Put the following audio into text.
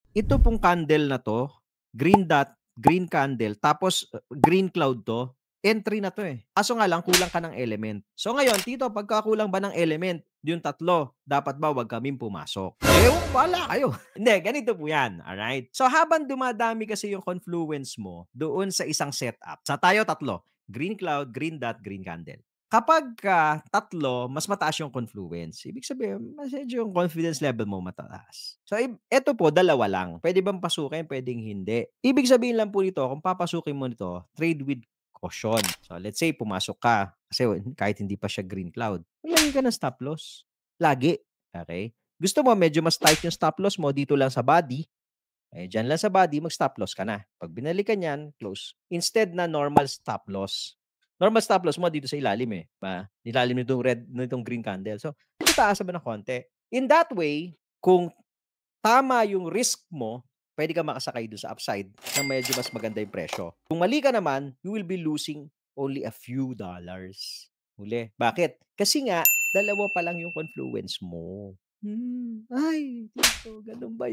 Ito pong candle na 'to, green dot, green candle, tapos green cloud 'to, entry na 'to, eh. Kaso nga lang kulang ka ng element. So ngayon, Tito, pagka kulang ba ng element yung tatlo, dapat ba wag kaming pumasok? Ewan ko, bahala kayo. Hindi, ganito po 'yan, alright? So habang dumadami kasi yung confluence mo doon sa isang setup, sa tayo tatlo, green cloud, green dot, green candle. Kapagka tatlo, mas mataas yung confluence. Ibig sabihin, mas medyo yung confidence level mo mataas. So, eto po, dalawa lang. Puwede bang pasukin, puwedeng hindi. Ibig sabihin lang po nito, kung papasukin mo nito, trade with caution. So, let's say pumasok ka, kasi kahit hindi pa siya green cloud, maglagay ka ng stop loss. Lagi, okey? Gusto mo medyo mas tight yung stop loss mo dito lang sa body, eh, diyan lang sa body mag-stop loss ka na. 'Pag binalikan niyan, close. Instead na normal stop loss. Normal stop loss mo dito sa ilalim, eh, ilalim nitong green candle. So, medyo taasan mo ng konti. In that way, kung tama yung risk mo, puwede kang makasakay dun sa upside ng medyo mas maganda yung presyo. Kung mali ka naman, you will be losing only a few dollars. Huli. Bakit? Kasi nga, dalawa pa lang yung confluence mo. Ay, dito, ganun ba